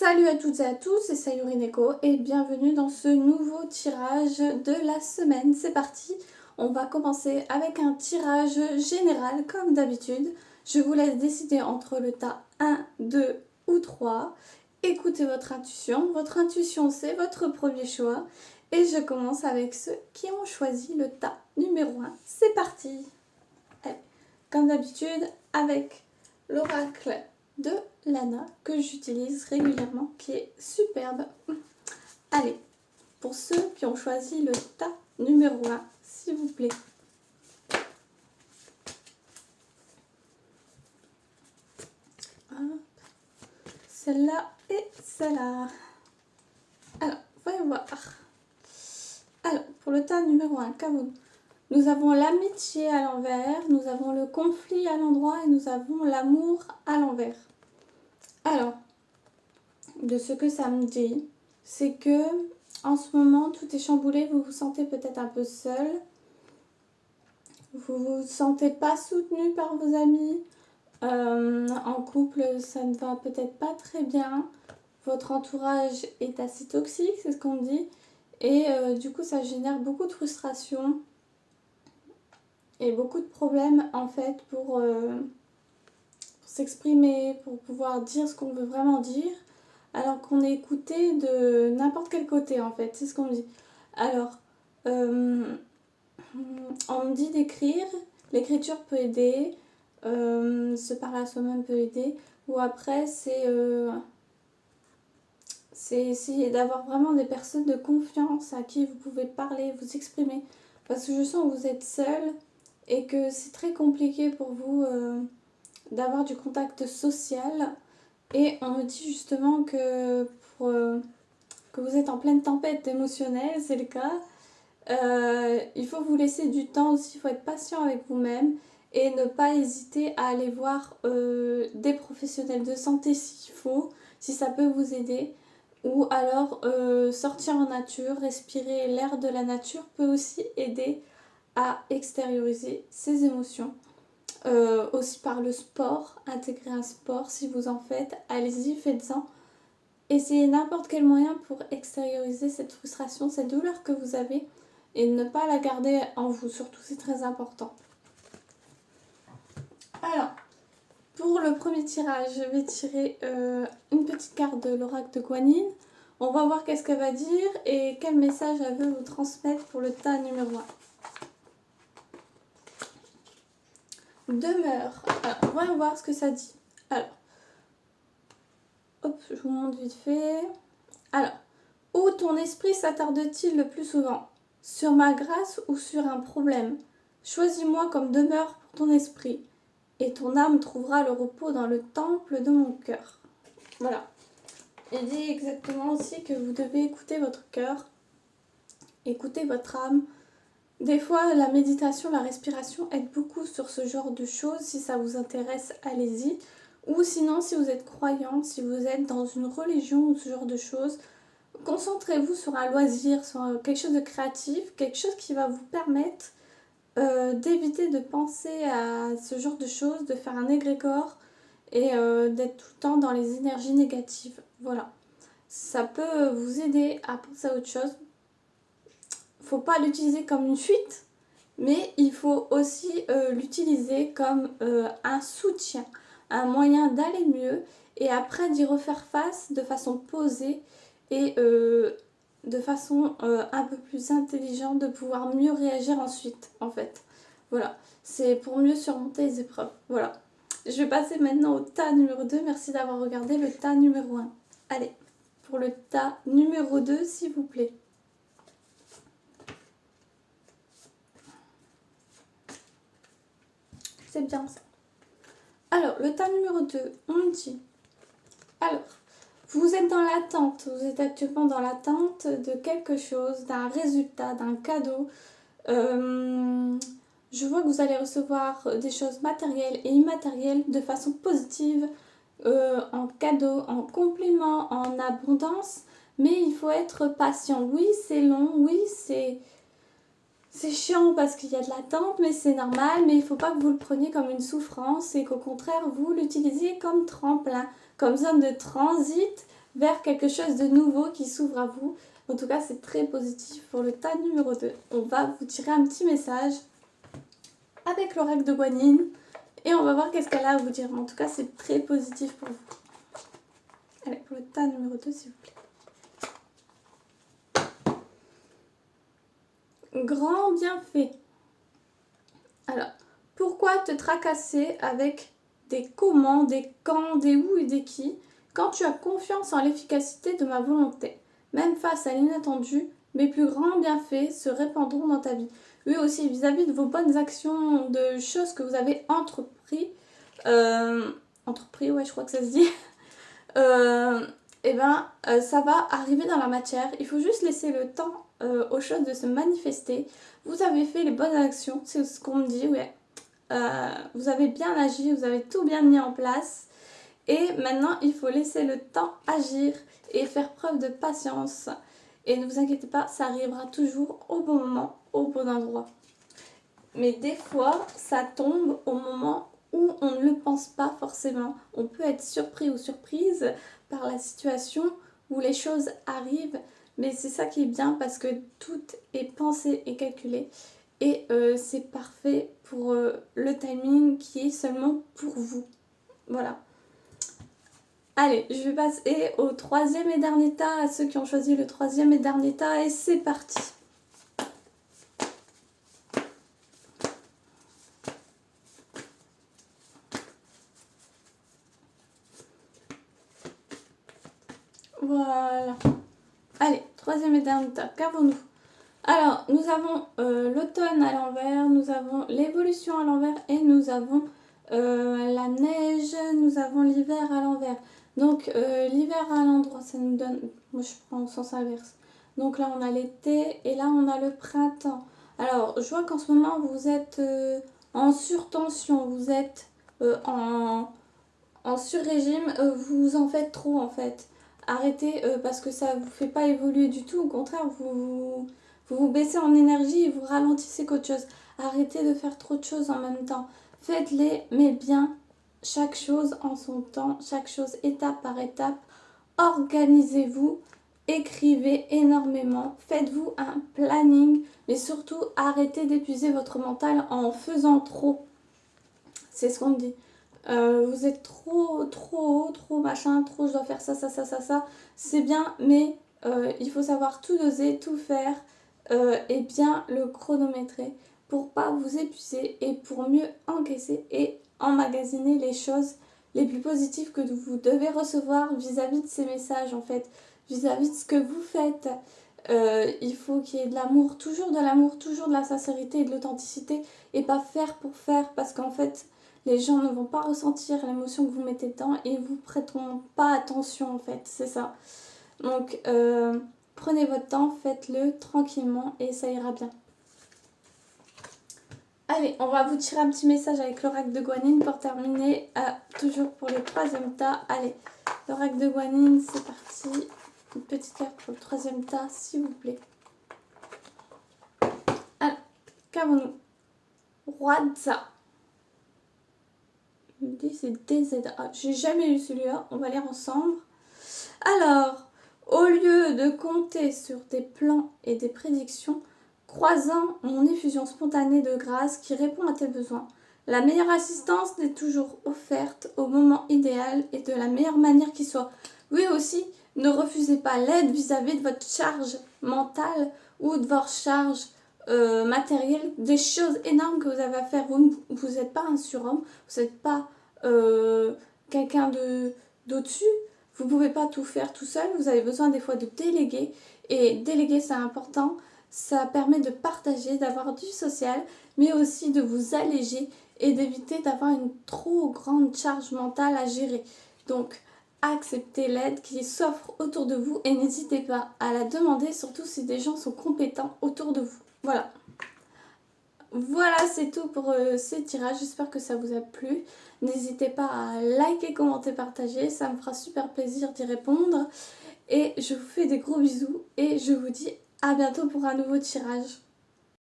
Salut à toutes et à tous, c'est Sayuri Neko et bienvenue dans ce nouveau tirage de la semaine. C'est parti, on va commencer avec un tirage général comme d'habitude. Je vous laisse décider entre le tas 1, 2 ou 3. Écoutez votre intuition c'est votre premier choix. Et je commence avec ceux qui ont choisi le tas numéro 1. C'est parti. Allez, comme d'habitude avec l'oracle de Lana que j'utilise régulièrement, qui est superbe. Allez, pour ceux qui ont choisi le tas numéro 1, s'il vous plaît. Celle-là et celle-là. Alors, voyons voir. Alors, pour le tas numéro 1, qu'avons-nous ? Nous avons l'amitié à l'envers, nous avons le conflit à l'endroit et nous avons l'amour à l'envers. Alors, de ce que ça me dit, c'est que en ce moment tout est chamboulé, vous vous sentez peut-être un peu seul, vous vous sentez pas soutenu par vos amis, en couple ça ne va peut-être pas très bien, votre entourage est assez toxique, c'est ce qu'on me dit, et du coup ça génère beaucoup de frustration et beaucoup de problèmes en fait pour s'exprimer, pour pouvoir dire ce qu'on veut vraiment dire, alors qu'on est écouté de n'importe quel côté en fait, c'est ce qu'on me dit. Alors, on me dit d'écrire, l'écriture peut aider, se parler à soi-même peut aider, ou après c'est essayer d'avoir vraiment des personnes de confiance à qui vous pouvez parler, vous exprimer, parce que je sens que vous êtes seul et que c'est très compliqué pour vous d'avoir du contact social. Et on me dit justement que, que vous êtes en pleine tempête émotionnelle, c'est le cas. Il faut vous laisser du temps aussi, il faut être patient avec vous-même et ne pas hésiter à aller voir des professionnels de santé s'il faut, si ça peut vous aider. Ou alors sortir en nature, respirer l'air de la nature peut aussi aider à extérioriser ses émotions. Aussi par le sport, intégrer un sport si vous en faites, allez-y, faites-en. Essayez n'importe quel moyen pour extérioriser cette frustration, cette douleur que vous avez et ne pas la garder en vous, surtout c'est très important. Alors, pour le premier tirage, je vais tirer une petite carte de l'oracle de Guan Yin. On va voir qu'est-ce qu'elle va dire et quel message elle veut vous transmettre pour le tas numéro 1. Demeure. Alors, on va voir ce que ça dit. Alors, hop, je vous montre vite fait. Alors, où ton esprit s'attarde-t-il le plus souvent ? Sur ma grâce ou sur un problème ? Choisis-moi comme demeure pour ton esprit, et ton âme trouvera le repos dans le temple de mon cœur. Voilà. Il dit exactement aussi que vous devez écouter votre cœur, écouter votre âme. Des fois, la méditation, la respiration aide beaucoup sur ce genre de choses. Si ça vous intéresse, allez-y. Ou sinon, si vous êtes croyant, si vous êtes dans une religion ou ce genre de choses, concentrez-vous sur un loisir, sur quelque chose de créatif, quelque chose qui va vous permettre d'éviter de penser à ce genre de choses, de faire un égrégore et d'être tout le temps dans les énergies négatives. Voilà. Ça peut vous aider à penser à autre chose. Faut pas l'utiliser comme une fuite, mais il faut aussi l'utiliser comme un soutien, un moyen d'aller mieux et après d'y refaire face de façon posée et de façon un peu plus intelligente, de pouvoir mieux réagir ensuite en fait. Voilà, c'est pour mieux surmonter les épreuves. Voilà, je vais passer maintenant au tas numéro 2. Merci d'avoir regardé le tas numéro 1. Allez, pour le tas numéro 2 s'il vous plaît. C'est bien ça. Alors, le tas numéro 2, on me dit... Alors, vous êtes dans l'attente, vous êtes actuellement dans l'attente de quelque chose, d'un résultat, d'un cadeau. Je vois que vous allez recevoir des choses matérielles et immatérielles de façon positive, en cadeau, en compliment, en abondance. Mais il faut être patient. Oui, c'est long, oui, c'est chiant parce qu'il y a de l'attente, mais c'est normal. Mais il ne faut pas que vous le preniez comme une souffrance et qu'au contraire, vous l'utilisiez comme tremplin, comme zone de transit vers quelque chose de nouveau qui s'ouvre à vous. En tout cas, c'est très positif pour le tas numéro 2. On va vous tirer un petit message avec l'oracle de Guanyin et on va voir qu'est-ce qu'elle a à vous dire. Mais en tout cas, c'est très positif pour vous. Allez, pour le tas numéro 2, s'il vous plaît. Grand bienfait. Alors, pourquoi te tracasser avec des comment, des quand, des où et des qui, quand tu as confiance en l'efficacité de ma volonté? Même face à l'inattendu, mes plus grands bienfaits se répandront dans ta vie. Oui, aussi vis-à-vis de vos bonnes actions, de choses que vous avez entrepris, ouais, je crois que ça se dit, ça va arriver dans la matière. Il faut juste laisser le temps aux choses de se manifester. Vous avez fait les bonnes actions, c'est ce qu'on me dit, ouais. Vous avez bien agi, vous avez tout bien mis en place. Et maintenant, il faut laisser le temps agir et faire preuve de patience. Et ne vous inquiétez pas, ça arrivera toujours au bon moment, au bon endroit. Mais des fois, ça tombe au moment où on ne le pense pas forcément. On peut être surpris ou surprise par la situation où les choses arrivent. Mais c'est ça qui est bien parce que tout est pensé et calculé. Et c'est parfait pour le timing qui est seulement pour vous. Voilà. Allez, je vais passer au troisième et dernier tas, à ceux qui ont choisi le troisième et dernier tas, et c'est parti. Voilà. Allez, troisième et dernier tas, qu'avons-nous? Alors, nous avons l'automne à l'envers, nous avons l'évolution à l'envers et nous avons la neige, nous avons l'hiver à l'envers. Donc, l'hiver à l'endroit, ça nous donne... Moi, je prends au sens inverse. Donc là, on a l'été et là, on a le printemps. Alors, je vois qu'en ce moment, vous êtes en surtension, vous êtes en sur-régime, vous en faites trop, en fait. Arrêtez parce que ça vous fait pas évoluer du tout. Au contraire, vous baissez en énergie et vous ralentissez qu'autre chose. Arrêtez de faire trop de choses en même temps. Faites-les, mais bien, chaque chose en son temps, chaque chose étape par étape. Organisez-vous, écrivez énormément, faites-vous un planning, mais surtout arrêtez d'épuiser votre mental en faisant trop. C'est ce qu'on dit. Vous êtes trop haut, trop machin, trop je dois faire ça. C'est bien, mais il faut savoir tout doser, tout faire et bien le chronométrer pour pas vous épuiser et pour mieux encaisser et emmagasiner les choses les plus positives que vous devez recevoir vis-à-vis de ces messages en fait, vis-à-vis de ce que vous faites. Il faut qu'il y ait de l'amour, toujours de la sincérité et de l'authenticité et pas faire pour faire parce qu'en fait les gens ne vont pas ressentir l'émotion que vous mettez dedans et vous prêteront pas attention en fait, c'est ça. Donc prenez votre temps, faites-le tranquillement et ça ira bien. Allez, on va vous tirer un petit message avec l'oracle de Guanyin pour terminer, toujours pour le troisième tas. Allez, l'oracle de Guanyin, c'est parti. Une petite carte pour le troisième tas, s'il vous plaît. Alors, qu'avons-nous? Roi de ça. C'est DZA. J'ai jamais eu celui-là, on va lire ensemble. Alors, au lieu de compter sur des plans et des prédictions, croisant mon effusion spontanée de grâce qui répond à tes besoins. La meilleure assistance n'est toujours offerte au moment idéal et de la meilleure manière qui soit. Oui aussi, ne refusez pas l'aide vis-à-vis de votre charge mentale ou de votre charge matérielle, des choses énormes que vous avez à faire. Vous n'êtes pas un surhomme, vous n'êtes pas quelqu'un d'au-dessus. Vous ne pouvez pas tout faire tout seul, vous avez besoin des fois de déléguer. Et déléguer, c'est important. Ça permet de partager, d'avoir du social, mais aussi de vous alléger et d'éviter d'avoir une trop grande charge mentale à gérer. Donc, acceptez l'aide qui s'offre autour de vous et n'hésitez pas à la demander, surtout si des gens sont compétents autour de vous. Voilà. Voilà, c'est tout pour ces tirages. J'espère que ça vous a plu. N'hésitez pas à liker, commenter, partager. Ça me fera super plaisir d'y répondre. Et je vous fais des gros bisous et je vous dis à bientôt pour un nouveau tirage.